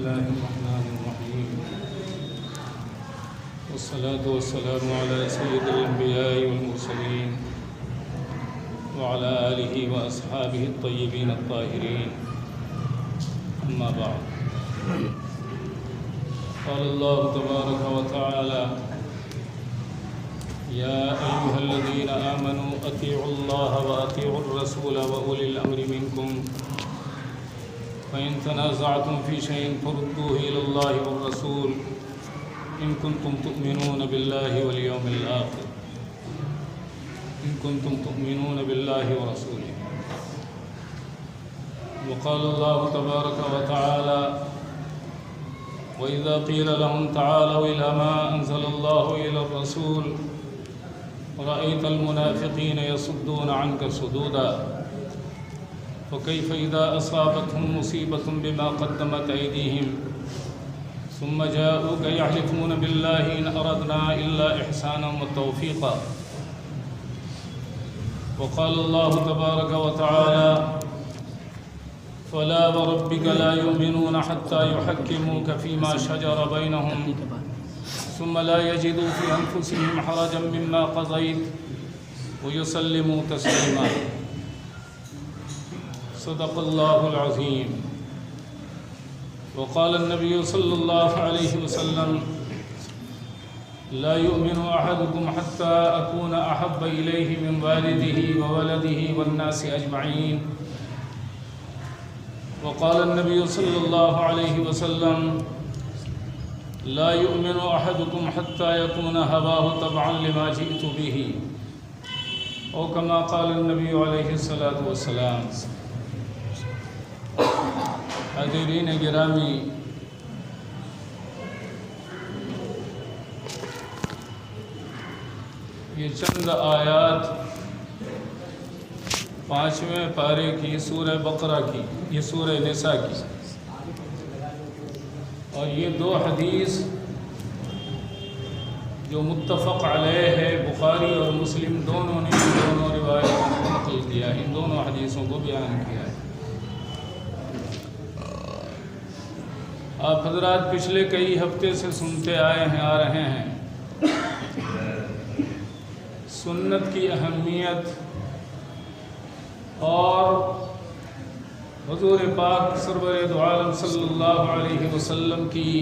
الله الرحمن الرحيم والصلاة والسلام على سيد الأنبياء والمرسلين وعلى آله وأصحابه الطيبين الطاهرين أما بعد قال الله تبارك وتعالى يا أيها الذين آمنوا أطيعوا الله وأطيعوا الرسول وأولي الأمر منكم فإن تنازعتم في شيء فردوه إلى الله والرسول إن كنتم تؤمنون بالله واليوم الآخر ورسوله. وقال الله تبارك وتعالى وإذا قيل لهم تعالوا إلى ما أنزل الله إلى الرسول رأيت المنافقين يصدون عنك صدودا فكيف إذا أصابتهم مصيبة بما قدمت أيديهم ثم جاءوك يحلفون بالله إن أردنا إلا إحسانا وتوفيقا. وقال الله تبارك وتعالى فلا وربك لا يؤمنون حتى يحكموك فيما شجر بينهم ثم لا يجدوا في أنفسهم حرجا مما قضيت ويسلموا تسليما. صدق الله العظيم. وقال النبي صلى الله عليه وسلم لا يؤمن أحدكم حتى أكون أحب إليه من والده وولده والناس أجمعين. وقال النبي صلى الله عليه وسلم لا يؤمن أحدكم حتى يكون هواه تبعا لما جئت به أو كما قال النبي عليه الصلاة والسلام. حاضرین گرامی، یہ چند آیات 5ویں پارے کی سورہ بقرہ کی، یہ سورہ نساء کی، اور یہ 2 حدیث جو متفق علیہ ہے، بخاری اور مسلم دونوں نے دونوں روایتوں کو نقل کیا، ان دونوں حدیثوں کو بیان کیا ہے۔ آپ حضرات پچھلے کئی ہفتے سے سنتے آئے ہیں، آ رہے ہیں، سنت کی اہمیت اور حضور پاک سرور دو عالم صلی اللہ علیہ وسلم کی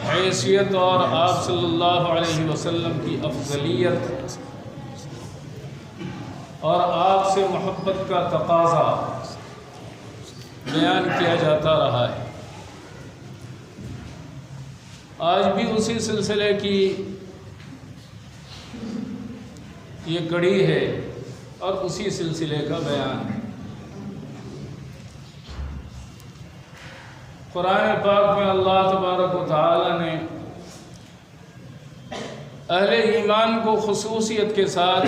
حیثیت اور آپ صلی اللہ علیہ وسلم کی افضلیت اور آپ سے محبت کا تقاضا بیان کیا جاتا رہا ہے۔ آج بھی اسی سلسلے کی یہ کڑی ہے اور اسی سلسلے کا بیان ہے۔ قرآن پاک میں اللہ تبارک و تعالی نے اہل ایمان کو خصوصیت کے ساتھ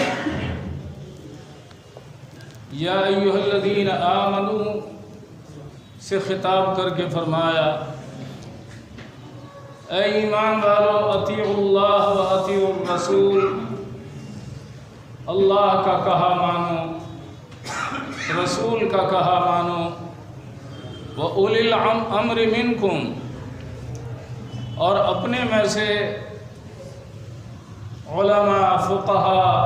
یا ایھا الذین آمنوا سے خطاب کر کے فرمایا اے ایمان والو اطیعوا اللہ و اطیعوا الرسول، اللہ کا کہا مانو، رسول کا کہا مانو، وَأُولِي الْأَمْرِ مِنْكُمْ، اور اپنے میں سے علماء، فقہاء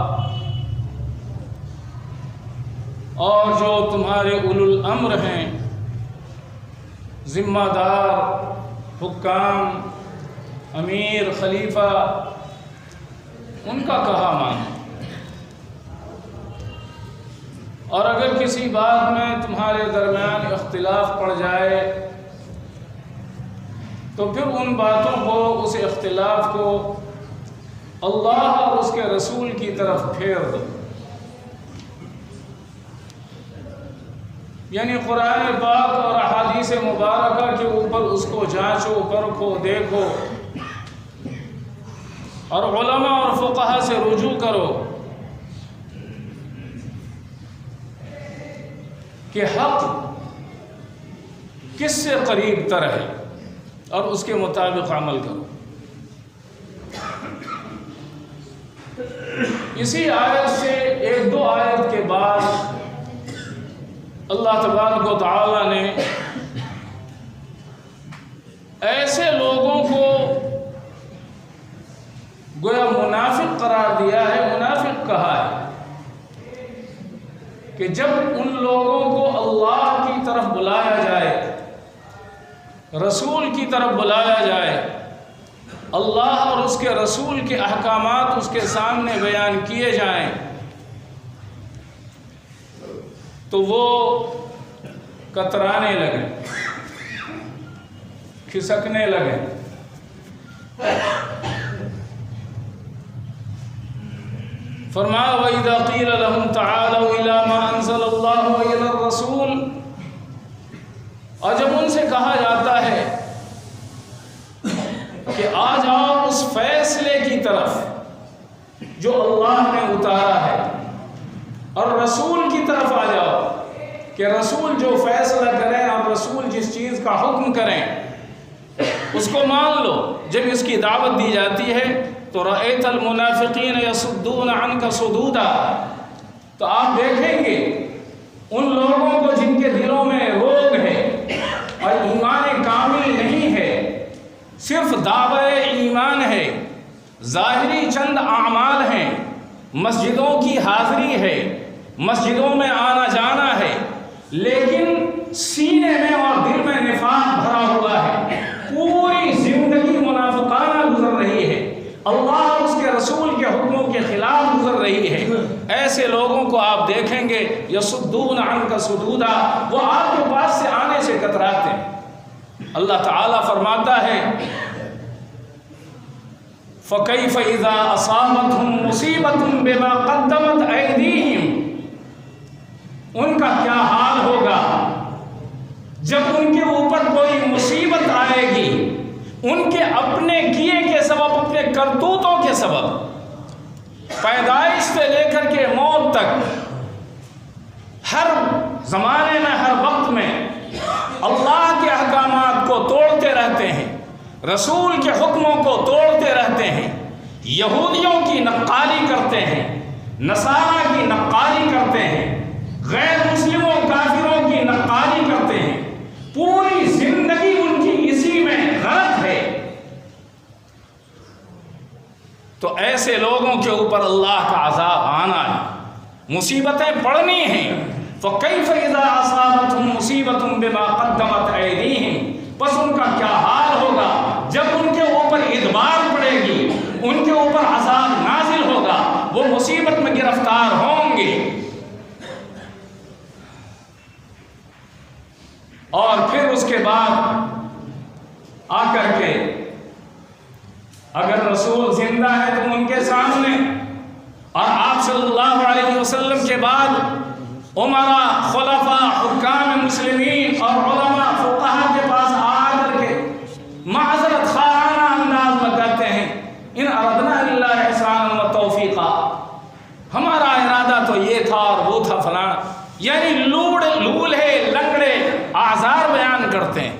اور جو تمہارے اولو الامر ہیں، ذمہ دار، حکام، امیر، خلیفہ، ان کا کہا مانو۔ اور اگر کسی بات میں تمہارے درمیان اختلاف پڑ جائے تو پھر ان باتوں کو، اس اختلاف کو اللہ اور اس کے رسول کی طرف پھیر دو۔ یعنی قرآن پاک اور احادیث مبارکہ کے اوپر اس کو جانچو، پرکھو، دیکھو، اور علماء اور فقہا سے رجوع کرو کہ حق کس سے قریب تر ہے اور اس کے مطابق عمل کرو۔ اسی آیت سے 1-2 آیت کے بعد اللہ تبارک و تعالی نے ایسے لوگوں کو گویا منافق قرار دیا ہے، منافق کہا ہے کہ جب ان لوگوں کو اللہ کی طرف بلایا جائے، رسول کی طرف بلایا جائے، اللہ اور اس کے رسول کے احکامات اس کے سامنے بیان کیے جائیں تو وہ کترانے لگے، کھسکنے لگے۔ فرمایا وَإِذَا قِيلَ لَهُمْ تَعَالَوْا إِلَى مَا أَنزَلَ اللَّهُ وَإِلَى الرَّسُولِ، اور جب ان سے کہا جاتا ہے کہ آ جاؤ اس فیصلے کی طرف جو اللہ نے اتارا ہے، اور رسول کی طرف آ جاؤ کہ رسول جو فیصلہ کریں اور رسول جس چیز کا حکم کریں اس کو مان لو۔ جب اس کی دعوت دی جاتی ہے تو رأیت المنافقین یصدون عنک صدودا، تو آپ دیکھیں گے ان لوگوں کو جن کے دلوں میں روگ ہے اور ایمان کامل نہیں ہے، صرف دعوی ایمان ہے، ظاہری چند اعمال ہیں، مسجدوں کی حاضری ہے، مسجدوں میں آنا جانا ہے، لیکن سینے میں اور دل میں نفاق بھرا ہوا ہے، پوری زندگی منافقانہ گزر رہی ہے، اللہ اور اس کے رسول کے حکموں کے خلاف گزر رہی ہے، ایسے لوگوں کو آپ دیکھیں گے یصدون عنک صدودا، وہ آپ کے پاس سے آنے سے کتراتے ہیں۔ اللہ تعالیٰ فرماتا ہے فَكَيْفَ إِذَا أَصَابَتْهُمْ مُصِيبَةٌ بِمَا قَدَّمَتْ أَيْدِيهِمْ، ان کا کیا حال ہوگا جب ان کے اوپر کوئی مصیبت آئے گی ان کے اپنے کیے کے سبب، اپنے کرتوتوں کے سبب، پیدائش سے لے کر کے موت تک ہر زمانے میں ہر وقت میں اللہ کے احکامات کو توڑتے رہتے ہیں، رسول کے حکموں کو توڑتے رہتے ہیں، یہودیوں کی نقالی کرتے ہیں، نصارہ کی نقالی کرتے ہیں، غیر مسلموں کافروں کی نقالی کرتے ہیں، پوری زندگی ان کی اسی میں غرق ہے، تو ایسے لوگوں کے اوپر اللہ کا عذاب آنا ہے، مصیبتیں پڑنی ہیں۔ فَكَيْفَ إِذَا أَصَابَتْهُمْ مُصِيبَةٌ بِمَا قَدَّمَتْ أَيْدِيهِمْ، پس ان کا کیا حال ہوگا جب ان کے اوپر ادبار پڑے گی، ان کے اوپر عذاب نازل ہوگا، وہ مصیبت میں گرفتار ہوں گے، اور پھر اس کے بعد آ کر کے اگر رسول زندہ ہے تو ان کے سامنے، اور آپ صلی اللہ علیہ وسلم کے بعد عمراء، خلفاء، حکام مسلمین اور علماء فقہاء کے پاس آ کر کے معذرت خواہانہ انداز میں کہتے ہیں ان اردنا الا احسانا و توفیقا، ہمارا ارادہ تو یہ تھا اور وہ تھا فلاں، یعنی لولہے لنگڑے اعذار بیان کرتے ہیں۔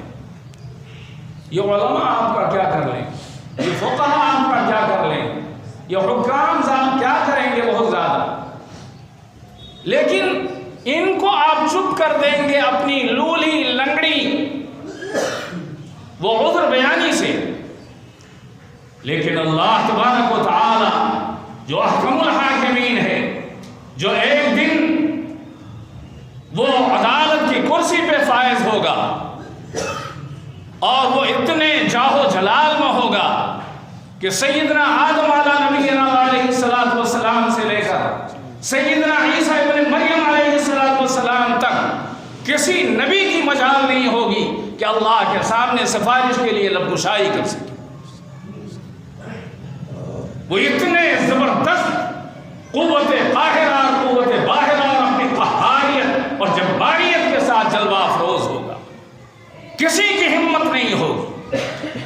یہ علماء آپ کا کیا کر لیں، یہ فقہاء آپ کا کیا کر لیں، یہ حکام صاحب کیا کریں گے بہت زیادہ، لیکن ان کو آپ چپ کر دیں گے اپنی لولی لنگڑی وہ عذر بیانی سے، لیکن اللہ تبارک و تعالی جو احکم الحاکمین ہے، جو ایک دن وہ عدالت کی کرسی پہ فائز ہوگا اور وہ اتنے جاہ و جلال میں ہوگا کہ سیدنا آدم علیہ نبینا علیہ السلام سے لے کر سیدنا عیسیٰ ابن مریم علیہ السلام تک کسی نبی کی مجال نہیں ہوگی کہ اللہ کے سامنے سفارش کے لیے لب گشائی کر سکے۔ وہ اتنے زبردست قوت قاہرہ اور قوت باہرہ اور اپنی قہاریت اور جباریت کے ساتھ جلوہ افروز ہوگا، کسی کی ہمت نہیں ہوگی،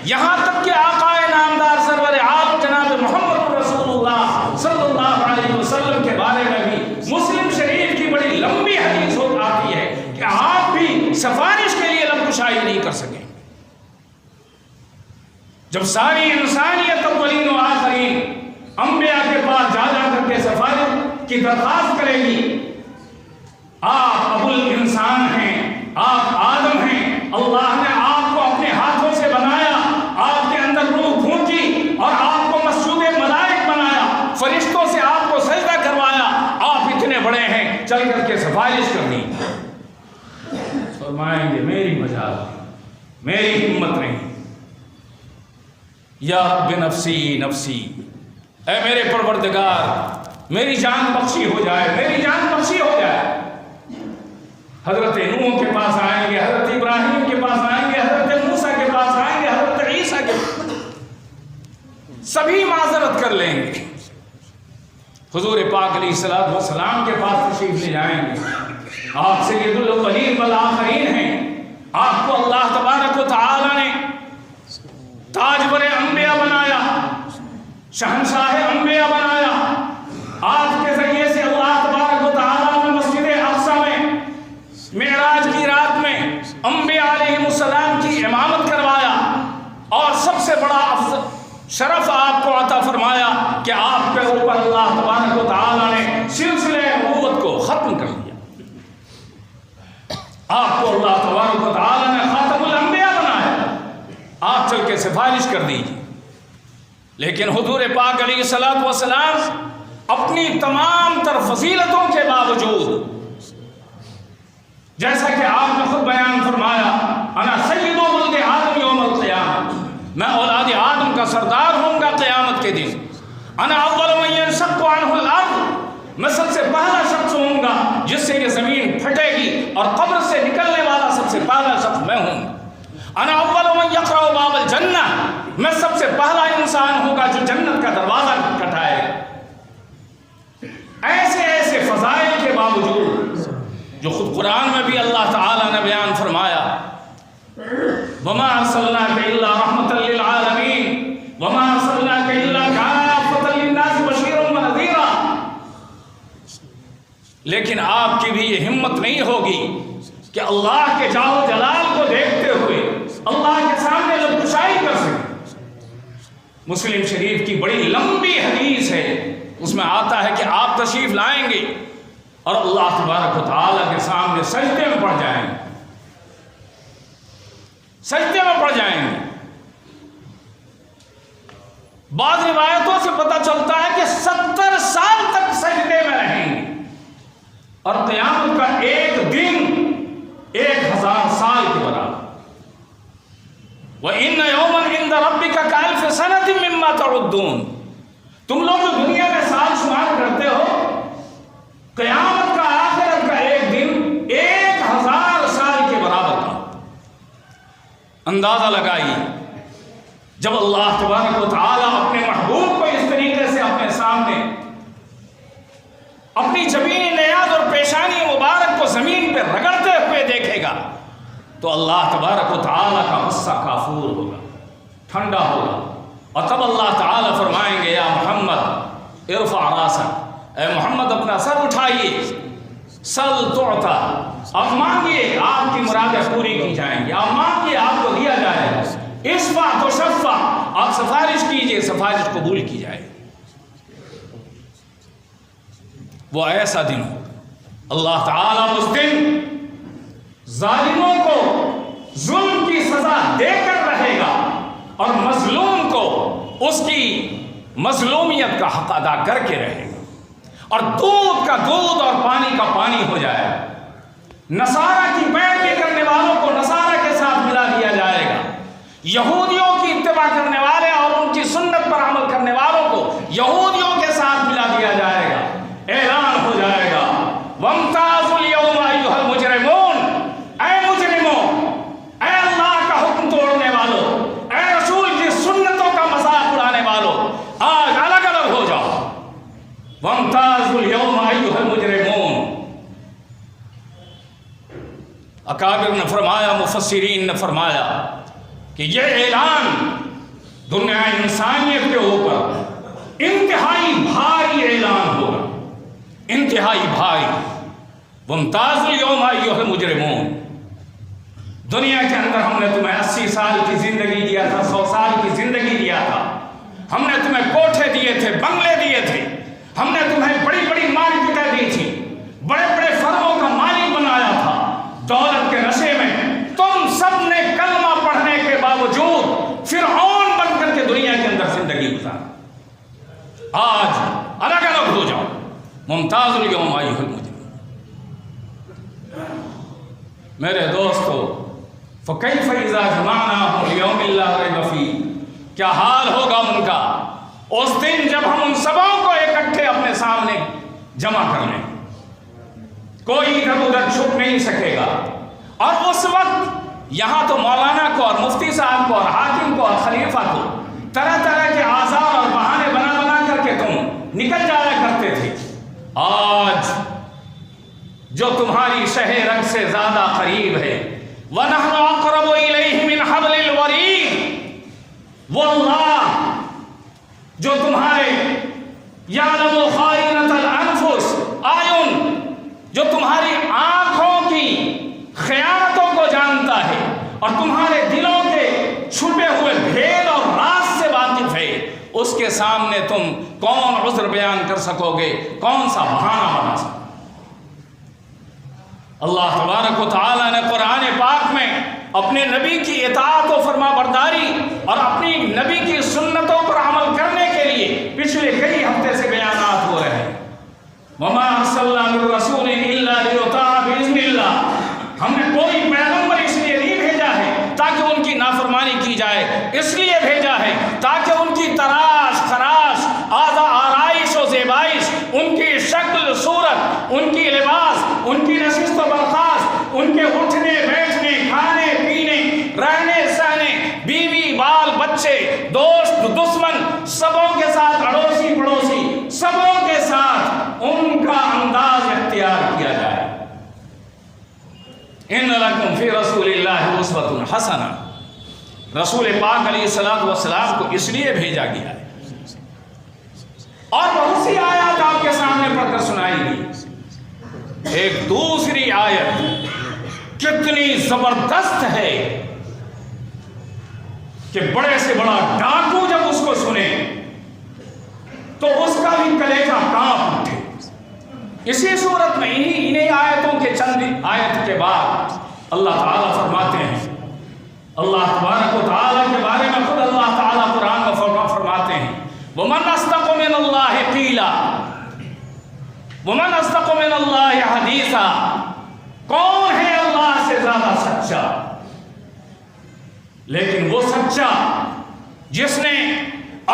یہاں تک کہ آقا نامدار سرور عالم جناب محمد رسول اللہ صلی اللہ علیہ وسلم کے بارے میں بھی مسلم شریف کی بڑی لمبی حدیث آتی ہے کہ آپ بھی سفارش کے لیے لب گشائی نہیں کر سکیں۔ جب ساری انسانیت اولین و آخرین انبیاء کے پاس جا کر کے سفارش کی درخواست کرے گی، آپ ابو الانسان ہیں، آپ آدم ہیں، اللہ نے آپ کو اپنے ہاتھوں سے بنایا چل کر کے سفارش کر دی، فرمائیں گے میری مجال میری ہمت نہیں، یا رب نفسی نفسی، اے میرے پروردگار میری جان بخشی ہو جائے، میری جان بخشی ہو جائے۔ حضرت نوح کے پاس آئیں گے، حضرت ابراہیم کے پاس آئیں گے، حضرت موسیٰ کے پاس آئیں گے، حضرت عیسیٰ کے پاس، سبھی معذرت کر لیں گے۔ حضور پاک علیہ الصلوۃ والسلام کے پاس تشریف لے جائیں گے، آپ سید الاولین والآخرین ہیں، آپ کو اللہ تبارک و تعالی نے تاجور انبیاء بنایا، شہنشاہ انبیاء بنایا، آپ کے ذریعے سے اللہ تبارک و تعالی نے مسجد اقصی میں معراج کی رات میں انبیاء علیہ السلام کی امامت کروایا، اور سب سے بڑا شرف آپ کو عطا فرمایا کہ آپ کے اوپر اللہ تبارک و تعالی نے سلسلہ نبوت کو ختم کر دیا، آپ کو اللہ تبارک و تعالی نے خاتم الانبیاء بنایا، آپ چل کے سفارش کر دیجیے۔ لیکن حضور پاک علیہ الصلوۃ والسلام اپنی تمام تر فضیلتوں کے باوجود، جیسا کہ آپ نے خود بیان فرمایا، انا سید ولد آدم یوم القیامہ، میں اولاد آدم کا سردار ہوں گا قیامت کے دن، انا اول من ینشق عنہ الارض، میں سب سے پہلا شخص ہوں گا جس سے یہ زمین پھٹے گی، اور قبر سے نکلنے والا سب سے پہلا شخص میں ہوں گا، انا اول من یقرع باب الجنہ، میں سب سے پہلا انسان ہوں گا جو جنت کا دروازہ کھٹکائے گا۔ ایسے ایسے فضائل کے باوجود جو خود قرآن میں بھی اللہ تعالیٰ نے بیان فرمایا، وَمَا أَرْسَلْنَاكَ إِلَّا رَحْمَةً لِّلْعَالَمِينَ وَمَا أَرْسَلْنَاكَ إِلَّا كَافَّةً لِّلنَّاسِ بَشِيرًا وَنَذِيرًا، لیکن آپ کی بھی یہ ہمت نہیں ہوگی کہ اللہ کے جلال و جلال کو دیکھتے ہوئے اللہ کے سامنے لبکشائی کر سکیں۔ مسلم شریف کی بڑی لمبی حدیث ہے، اس میں آتا ہے کہ آپ تشریف لائیں گے اور اللہ تبارک و تعالیٰ کے سامنے سجدے میں پڑ جائیں گے، سجدے میں پڑ جائیں گے۔ بعض روایتوں سے پتہ چلتا ہے کہ 70 سال تک سجدے میں رہیں گے، اور قیامت کا ایک دن 1000 سال کے برابر۔ وَإِنَّ يَوْمًا عِندَ رَبِّكَ كَأَلْفِ سَنَةٍ مِّمَّا تَعُدُّونَ، تم لوگ جو دنیا میں سال شمار کرتے ہو، قیامت کا آخرت کا ایک دن 1000 سال کے برابر کا۔ اندازہ لگائیے جب اللہ تبارک و تعالیٰ اپنے محبوب کو اس طریقے سے اپنے سامنے اپنی جبین نیاز اور پیشانی مبارک کو زمین پہ رگڑتے ہوئے دیکھے گا تو اللہ تبارک و تعالیٰ کا غصہ کافور ہوگا، ٹھنڈا ہوگا، اور تب اللہ تعالیٰ فرمائیں گے یا محمد ارفع راسک، اے محمد اپنا سر اٹھائیے، سل تعطا، آپ مانگیے آپ کی مرادیں پوری کی جائیں گی، آپ مانگیے آپ کو دیا جائے گا، اشفع تشفع، آپ سفارش کیجئے سفارش قبول کی جائے گی۔ وہ ایسا دن ہوگا اللہ تعالیٰ اس دن ظالموں کو ظلم کی سزا دے کر رہے گا، اور مظلوم کو اس کی مظلومیت کا حق ادا کر کے رہے گا، اور دودھ کا دودھ اور پانی کا پانی ہو جائے گا۔ نصارہ کی پیروی کرنے والوں کو نصارہ کے ساتھ ملا دیا جائے گا، یہودیوں کی اتباع کرنے والے اور ان کی سنت پر عمل کرنے والوں کو یہودیوں کے ساتھ ملا دیا جائے گا۔ اعلان ہو جائے گا وَامْتَازُوا الْيَوْمَ أَيُّهَا الْمُجْرِمُونَ، اے مجرموں، اے اللہ کا حکم توڑنے والوں، اے رسول کی سنتوں کا مذاق اڑانے والوں، آج الگ الگ ہو جاؤ۔ وَامْتَازُوا الْيَوْمَ أَيُّهَا الْمُجْرِمُونَ، اکابر نے فرمایا، مفسرین نے فرمایا کہ یہ اعلان دنیا انسانیت کے اوپر انتہائی بھاری اعلان ہوگا، انتہائی بھاری۔ وَامْتَازُوا الْيَوْمَ أَيُّهَا الْمُجْرِمُونَ، دنیا کے اندر ہم نے تمہیں 80 سال کی زندگی دیا تھا، 100 سال کی زندگی دیا تھا، ہم نے تمہیں کوٹھے دیے تھے، بنگلے دیے تھے، ہم نے تمہیں بڑی بڑی مارکیٹیں دی تھی، بڑے بڑے فرموں کا مالک بنایا تھا، دولت کے نشے میں تم سب نے کلمہ پڑھنے کے باوجود فرعون بن کر کے دنیا کے اندر زندگی گزاری، آج الگ الگ ہو جاؤ۔ ممتاز اليوم أيها المجرمون، میرے دوستو فَكَيْفَ إِذَا جَمَعْنَاهُمْ لِيَوْمٍ لَا رَيْبَ فِيهِ، کیا حال ہوگا ان کا اس دن جب ہم ان سبوں کو اکٹھے اپنے سامنے جمع کر لیں، کوئی ادھر ادھر چھپ نہیں سکے گا۔ اور اس وقت یہاں تو مولانا کو اور مفتی صاحب کو اور حاکم کو اور خلیفہ کو طرح طرح کے آزار اور بہانے بنا بنا کر کے تم نکل جایا کرتے تھے، آج جو تمہاری شہ رگ سے زیادہ قریب ہے، وَنَحْنُ أَقْرَبُ إِلَيْهِ مِنْ حَبْلِ الْوَرِيدِ، وہ اللہ جو تمہارے يَعْلَمُ خَائِنَةَ الْأَنفُسِ أَعْيُنَ، جو تمہاری آنکھوں کی خیانتوں کو جانتا ہے اور تمہارے دلوں کے چھپے ہوئے بھید اور راز سے واقف ہے، اس کے سامنے تم کون عذر بیان کر سکو گے، کون سا بہانہ بنا سکو؟ اللہ تبارک و تعالیٰ نے قرآن پاک میں اپنے نبی کی اطاعت و فرما برداری اور اپنی نبی کی سنتوں پر عمل کرنے کے لیے پچھلے کئی ہفتے سے بیانات ہو رہے ہیں۔ وَمَا أَرْسَلْنَا مِن رَّسُولٍ إِلَّا لِيُطَاعَ بِإِذْنِ اللَّهِ، ہم نے کوئی پیغمبر اس لیے نہیں بھیجا ہے تاکہ ان کی نافرمانی کی جائے، اس لیے بھیجا ہے تاکہ ان کی تراش خراش آرائش و زیبائش، ان کی شکل صورت، ان کی لباس، ان کی نشست و برخاست، ان کے اٹھنے بیٹھنے کھانے پینے رہنے سہنے، بیوی بال بچے دوست دشمن سبوں کے ساتھ، اڑوسی پڑوسی سبوں کے ساتھ ان کا انداز اختیار کیا جائے۔ ان لکم فی رسول اللہ اسوۃ حسنہ، رسول پاک علیہ الصلوۃ والسلام کو اس لیے بھیجا گیا ہے۔ اور بہت سی آیات آپ کے سامنے پڑھ کر سنائی گئی۔ ایک دوسری آیت کتنی زبردست ہے کہ بڑے سے بڑا ڈاکو جب اس کو سنے تو اس کا بھی کلیجہ کانپ اٹھے۔ اسی صورت میں انہی آیتوں کے چند آیت کے بعد اللہ تعالیٰ فرماتے ہیں، اللہ تبارک و تعالیٰ کے بارے میں خود اللہ تعالیٰ قرآن میں فرماتے ہیں، وَمَنْ أَصْدَقُ مِنَ اللَّهِ قِيلًا وَمَنْ أَصْدَقُ مِنَ اللَّهِ حَدِيثًا، کون ہے اللہ سے زیادہ سچا؟ لیکن وہ سچا جس نے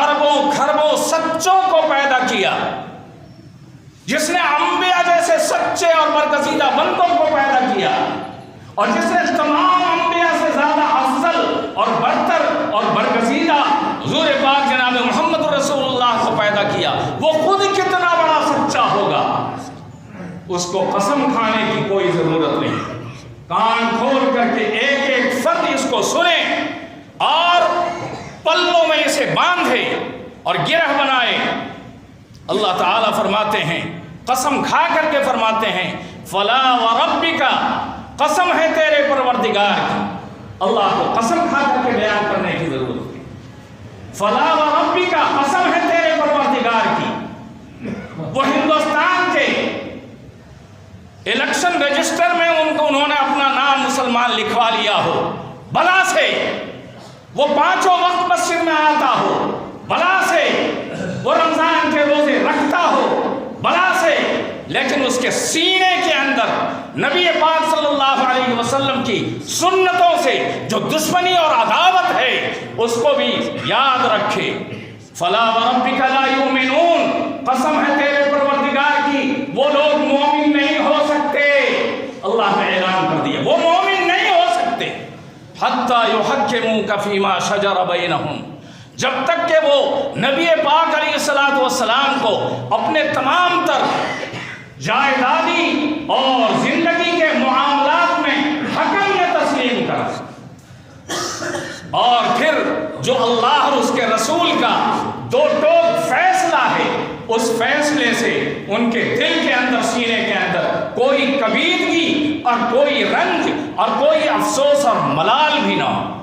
اربوں کھربوں سچوں کو پیدا کیا، جس نے انبیاء جیسے سچے اور برگزیدہ بندوں کو پیدا کیا، اور جس نے تمام انبیاء سے زیادہ افضل اور برتر اور برگزیدہ حضور پاک جناب محمد رسول اللہ کو پیدا کیا، وہ خود کتنا بڑا سچا ہوگا، اس کو قسم کھانے کی کوئی ضرورت نہیں۔ کان کھول کر کے ایک ایک فرد اس کو سنے اور پلوں میں اسے باندھے اور گرہ بنائے۔ اللہ تعالیٰ فرماتے ہیں، قسم کھا کر کے فرماتے ہیں، فلا وربک، قسم ہے تیرے پروردگار کی۔ اللہ کو قسم کھا کر کے بیان کرنے کی ضرورت ہے۔ فلا وربک، قسم ہے تیرے پروردگار کی۔ وہ ہندوستان کے الیکشن رجسٹر میں انہوں نے اپنا نام مسلمان لکھوا لیا ہو، بلا سے وہ پانچوں وقت مسجد میں آتا ہو، بلا سے وہ رمضان کے روزے رکھتا ہو، بلا سے، لیکن اس کے سینے کے اندر نبی پاک صلی اللہ علیہ وسلم کی سنتوں سے جو دشمنی اور عداوت ہے اس کو بھی یاد رکھے۔ فلا وربک لا یؤمنون، قسم ہے تیرے پروردگار کی، وہ لوگ مومن نہیں ہو سکتے۔ اللہ نے اعلان کر دیا وہ مومن نہیں ہو سکتے، حتی یحکموک فیما شجر بینہم، جب تک کہ وہ نبی پاک علیہ السلام کو اپنے تمام تر جائیدادی اور زندگی کے معاملات میں حکم میں تسلیم کرا، اور پھر جو اللہ اور اس کے رسول کا دو ٹوک فیصلہ ہے اس فیصلے سے ان کے دل کے اندر سینے کے اندر کوئی کبیدگی اور کوئی رنج اور کوئی افسوس اور ملال بھی نہ ہو۔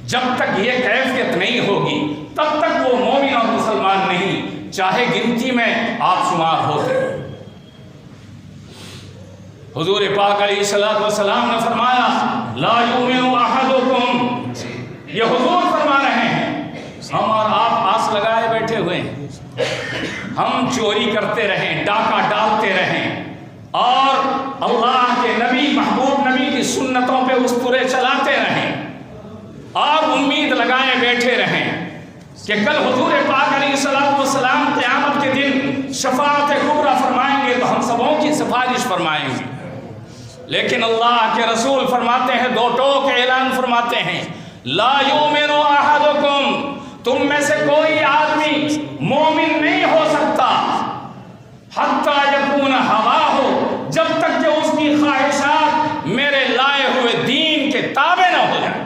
جب تک یہ کیفیت نہیں ہوگی تب تک وہ مومن اور مسلمان نہیں، چاہے گنتی میں آپ شمار ہوتے۔ حضور پاک علیہ السلام نے فرمایا لا یؤمن احدکم، یہ حضور فرما رہے ہیں، ہم اور آپ آس لگائے بیٹھے ہوئے ہیں، ہم چوری کرتے رہیں، ڈاکہ ڈالتے رہیں، اور اللہ کے نبی محبوب نبی کی سنتوں پہ اسطورے چلاتے رہیں اور امید لگائے بیٹھے رہیں کہ کل حضور پاک علیہ الصلوۃ والسلام قیامت کے دن شفاعت کبریٰ فرمائیں گے تو ہم سبوں کی سفارش فرمائیں گے. لیکن اللہ کے رسول فرماتے ہیں، دو ٹوک اعلان فرماتے ہیں، لا یؤمن احدکم، تم میں سے کوئی آدمی مومن نہیں ہو سکتا حتی یکون ہواہ، جب تک کہ اس کی خواہشات میرے لائے ہوئے دین کے تابع نہ ہو جائیں.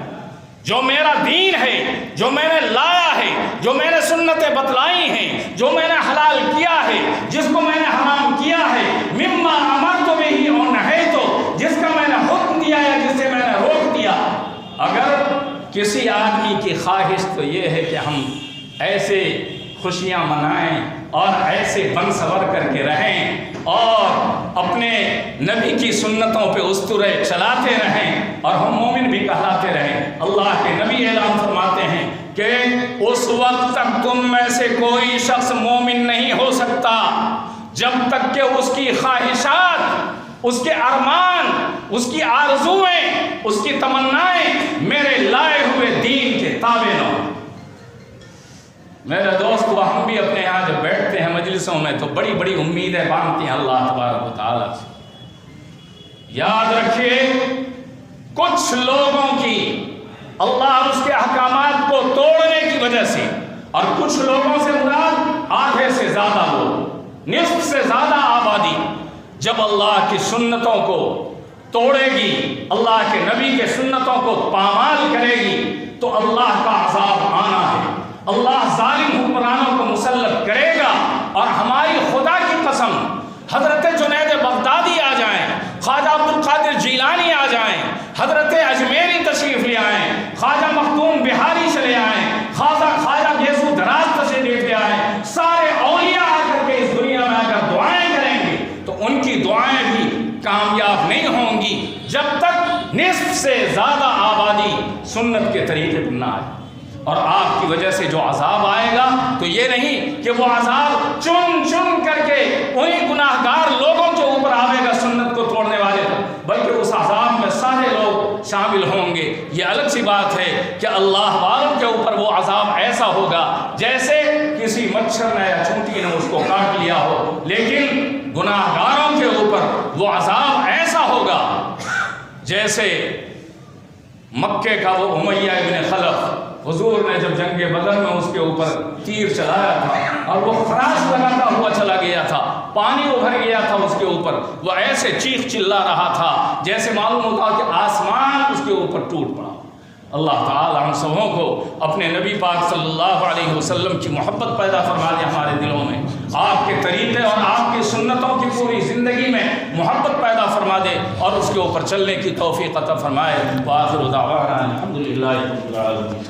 جو میرا دین ہے، جو میں نے لایا ہے، جو میں نے سنتیں بتلائی ہیں، جو میں نے حلال کیا ہے، جس کو میں نے حرام کیا ہے، مما امرت بہ اور نہیت، جس کا میں نے حکم دیا یا جس سے میں نے روک دیا. اگر کسی آدمی کی خواہش تو یہ ہے کہ ہم ایسے خوشیاں منائیں اور ایسے بن سور کر کے رہیں اور اپنے نبی کی سنتوں پہ اسطورے چلاتے رہیں اور ہم مومن بھی کہلاتے رہیں. اللہ کے نبی اعلان فرماتے ہیں کہ اس وقت تک تم میں سے کوئی شخص مومن نہیں ہو سکتا جب تک کہ اس کی خواہشات، اس کے ارمان، اس کی آرزویں، اس کی تمنائیں میرے لائے ہوئے دین کے تابع نہ ہوں. میرے دوست، وہ ہم بھی اپنے یہاں جب بیٹھتے ہیں مجلسوں میں تو بڑی بڑی امیدیں باندھتے ہیں اللہ تبارک و تعالیٰ سے. یاد رکھیے، کچھ لوگوں کی اللہ اور اس کے احکامات کو توڑنے کی وجہ سے، اور کچھ لوگوں سے مراد آدھے سے زیادہ لوگ، نصف سے زیادہ آبادی جب اللہ کی سنتوں کو توڑے گی، اللہ کے نبی کے سنتوں کو پامال کرے گی تو اللہ کا عذاب آنا ہے. اللہ ظالم حکمرانوں کو مسلط کرے گا. اور ہماری خدا کی قسم، حضرت جنید بغدادی آ جائیں، خواجہ عبدالقادر جیلانی آ جائیں، حضرت اجمیری تشریف لے آئیں، خواجہ مختوم بہاری چلے آئیں، خواجہ یسوع دراز تشریف لے آئیں، سارے اولیاء آ کر کے اس دنیا میں اگر دعائیں کریں گے تو ان کی دعائیں بھی کامیاب نہیں ہوں گی جب تک نصف سے زیادہ آبادی سنت کے طریقے پر نہ آئے. اور آپ کی وجہ سے جو عذاب آئے گا تو یہ نہیں کہ وہ عذاب چن چن کر کے انہیں گناہ گار لوگوں کے اوپر آئے گا سنت کو توڑنے والے پر، بلکہ اس عذاب میں سارے لوگ شامل ہوں گے. یہ الگ سی بات ہے کہ اللہ والوں کے اوپر وہ عذاب ایسا ہوگا جیسے کسی مچھر نے یا چونٹی نے اس کو کاٹ لیا ہو، لیکن گناہ گاروں کے اوپر وہ عذاب ایسا ہوگا جیسے مکے کا وہ امیہ ابن خلف، حضور نے جب جنگ بدر میں اس کے اوپر تیر چلایا تھا اور وہ خراش لگاتا ہوا چلا گیا تھا، پانی ابھر گیا تھا اس کے اوپر، وہ ایسے چیخ چلا رہا تھا جیسے معلوم ہوتا کہ آسمان اس کے اوپر ٹوٹ پڑا. اللہ تعالی ہم سبوں کو اپنے نبی پاک صلی اللہ علیہ وسلم کی محبت پیدا فرما دے ہمارے دلوں میں، آپ کے طریقے اور آپ کی سنتوں کی پوری زندگی میں محبت پیدا فرما دے اور اس کے اوپر چلنے کی توفیق عطا فرمائے. وآخر دعوانا الحمدللہ رب العالمین.